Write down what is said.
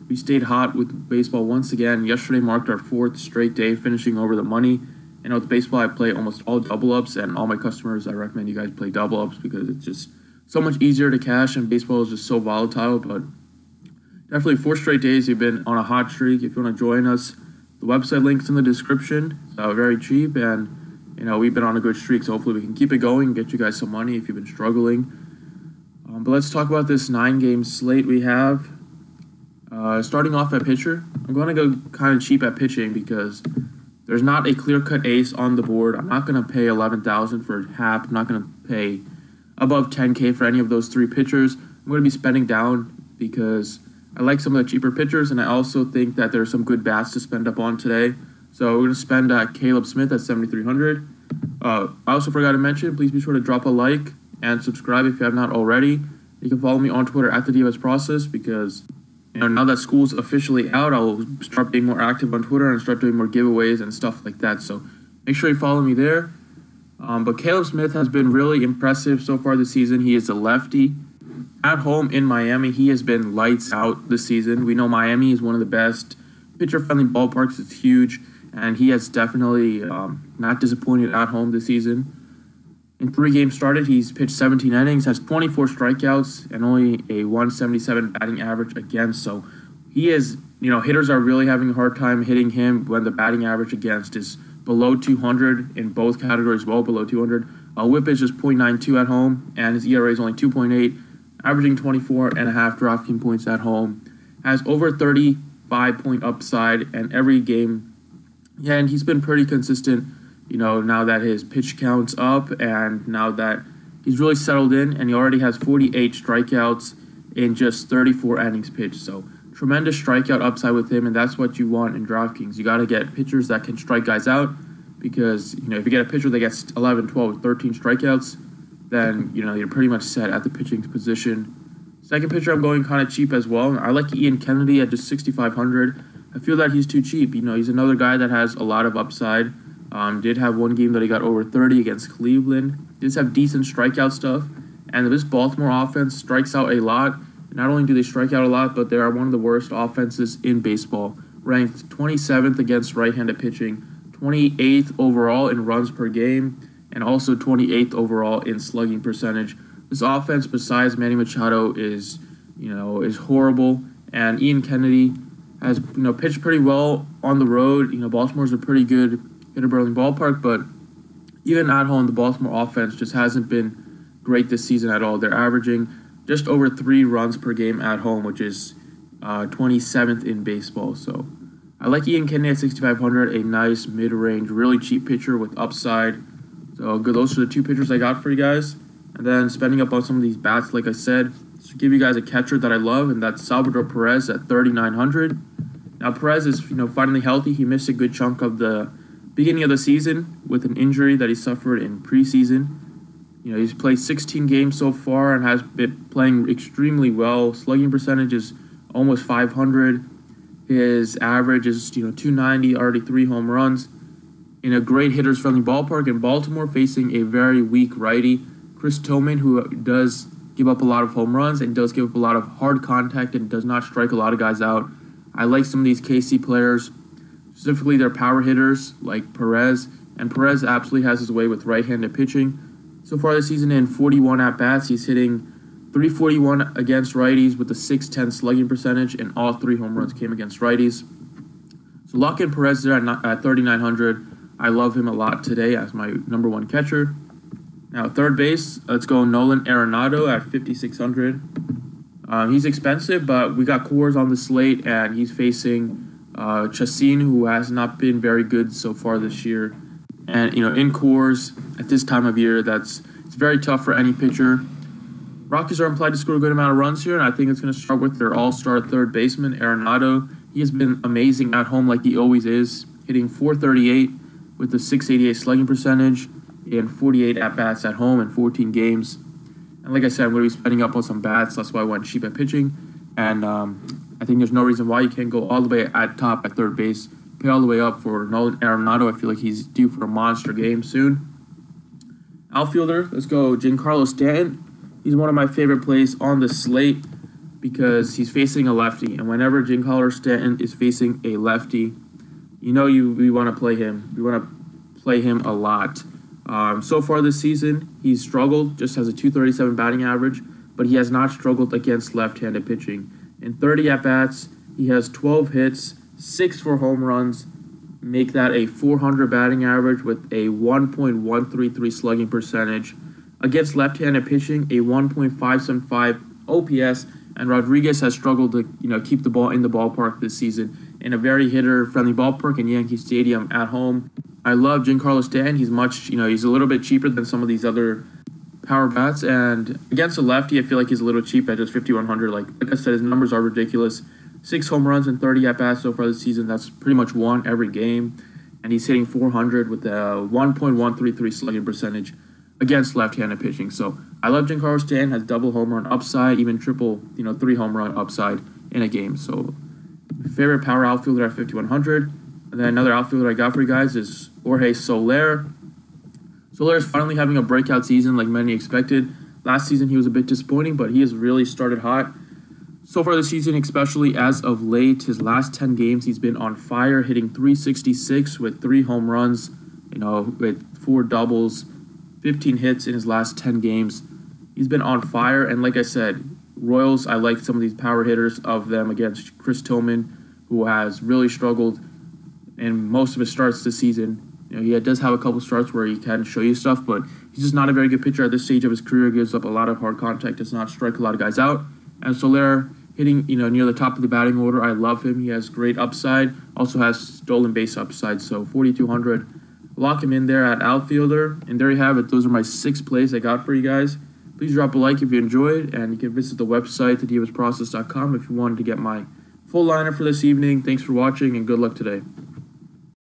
We stayed hot with baseball once again. Yesterday marked our 4th straight day, finishing over the money. And with baseball, I play almost all double ups, and all my customers, I recommend you guys play double ups because it's just so much easier to cash, and baseball is just so volatile. But definitely 4 straight days, you've been on a hot streak. If you want to join us, the website link's in the description. It's very cheap, and we've been on a good streak, so hopefully we can keep it going and get you guys some money if you've been struggling. But let's talk about this 9-game slate we have. Starting off at pitcher, I'm going to go kind of cheap at pitching because there's not a clear-cut ace on the board. I'm not going to pay $11,000 for Hap. I'm not going to pay above $10K for any of those 3 pitchers. I'm going to be spending down because I like some of the cheaper pitchers, and I also think that there are some good bats to spend up on today. So we're going to spend Caleb Smith at $7,300. I also forgot to mention, please be sure to drop a like and subscribe if you have not already. You can follow me on Twitter at the DFS Process because now that school's officially out, I'll start being more active on Twitter and start doing more giveaways and stuff like that. So make sure you follow me there. But Caleb Smith has been really impressive so far this season. He is a lefty. At home in Miami, he has been lights out this season. We know Miami is one of the best pitcher-friendly ballparks. It's huge, and he has definitely not disappointed at home this season. In 3 games started, he's pitched 17 innings, has 24 strikeouts, and only a 177 batting average against. So he is, hitters are really having a hard time hitting him when the batting average against is below 200 in both categories, well below 200. Whip is just .92 at home, and his ERA is only 2.8, averaging 24.5 DraftKings points at home. Has over 35-point upside, and every game, and he's been pretty consistent. Now that his pitch count's up and now that he's really settled in, and he already has 48 strikeouts in just 34 innings pitched. So tremendous strikeout upside with him, and that's what you want in DraftKings. You got to get pitchers that can strike guys out because, if you get a pitcher that gets 11, 12, 13 strikeouts, then, you're pretty much set at the pitching position. Second pitcher, I'm going kind of cheap as well. I like Ian Kennedy at just $6,500. I feel that he's too cheap. He's another guy that has a lot of upside. Did have one game that he got over 30 against Cleveland. Does have decent strikeout stuff. And this Baltimore offense strikes out a lot. Not only do they strike out a lot, but they are one of the worst offenses in baseball. Ranked 27th against right-handed pitching, 28th overall in runs per game, and also 28th overall in slugging percentage. This offense, besides Manny Machado, is horrible. And Ian Kennedy has pitched pretty well on the road. Baltimore's a pretty good hitter-burning ballpark, but even at home, the Baltimore offense just hasn't been great this season at all. They're averaging just over 3 runs per game at home, which is 27th in baseball. So I like Ian Kennedy at $6,500, a nice mid-range, really cheap pitcher with upside. So good. Those are the 2 pitchers I got for you guys. And then spending up on some of these bats, like I said, to give you guys a catcher that I love, and that's Salvador Perez at $3,900. Now Perez is finally healthy. He missed a good chunk of the beginning of the season with an injury that he suffered in preseason. He's played 16 games so far and has been playing extremely well. Slugging percentage is almost 500. His average is 290, already 3 home runs. In a great hitters-friendly ballpark in Baltimore, facing a very weak righty, Chris Tillman, who does give up a lot of home runs and does give up a lot of hard contact and does not strike a lot of guys out. I like some of these KC players, specifically their power hitters like Perez, and Perez absolutely has his way with right-handed pitching. So far this season, in 41 at-bats, he's hitting .341 against righties with a .610 slugging percentage, and all 3 home runs came against righties. So lock in Perez there at $3,900. I love him a lot today as my number 1 catcher. Now, third base, let's go Nolan Arenado at $5,600. He's expensive, but we got Coors on the slate, and he's facing Chacin, who has not been very good so far this year. And, in Coors, at this time of year, it's very tough for any pitcher. Rockies are implied to score a good amount of runs here, and I think it's going to start with their all-star third baseman, Arenado. He has been amazing at home like he always is, hitting .438 with a .688 slugging percentage and 48 at-bats at home in 14 games. And like I said, I'm going to be spending up on some bats. That's why I went cheap at pitching. And I think there's no reason why you can't go all the way at top at third base, pay all the way up for Nolan Arenado. I feel like he's due for a monster game soon. Outfielder, let's go Giancarlo Stanton. He's one of my favorite plays on the slate. because he's facing a lefty, and whenever Giancarlo Stanton is facing a lefty, we want to play him. We want to play him a lot. So far this season, he's struggled, just has a 237 batting average, but he has not struggled against left-handed pitching. In 30 at-bats, he has 12 hits, 6 for home runs, make that a 400 batting average with a 1.133 slugging percentage. Against left-handed pitching, a 1.575 OPS, and Rodriguez has struggled to keep the ball in the ballpark this season in a very hitter-friendly ballpark in Yankee Stadium at home. I love Giancarlo Stanton. He's he's a little bit cheaper than some of these other power bats, and against a lefty, I feel like he's a little cheap at just 5,100. Like I said, his numbers are ridiculous. 6 home runs and 30 at-bats so far this season. That's pretty much one every game, and he's hitting 400 with a 1.133 slugging percentage against left-handed pitching. So I love Giancarlo Stanton. Has double home run upside, even triple, 3 home run upside in a game. So favorite power outfielder at 5,100. And then another outfielder I got for you guys is Jorge Soler. Soler is finally having a breakout season like many expected. Last season he was a bit disappointing, but he has really started hot. So far this season, especially as of late, his last 10 games, he's been on fire, hitting 366 with 3 home runs, with 4 doubles, 15 hits in his last 10 games. He's been on fire, and like I said, Royals, I like some of these power hitters of them against Chris Tillman, who has really struggled in most of his starts this season. He does have a couple starts where he can show you stuff, but he's just not a very good pitcher at this stage of his career. Gives up a lot of hard contact, does not strike a lot of guys out. And Soler hitting, near the top of the batting order. I love him. He has great upside. Also has stolen base upside. So 4,200. Lock him in there at outfielder. And there you have it. Those are my 6 plays I got for you guys. Please drop a like if you enjoyed, and you can visit the website, thedfsprocess.com, if you wanted to get my full lineup for this evening. Thanks for watching, and good luck today.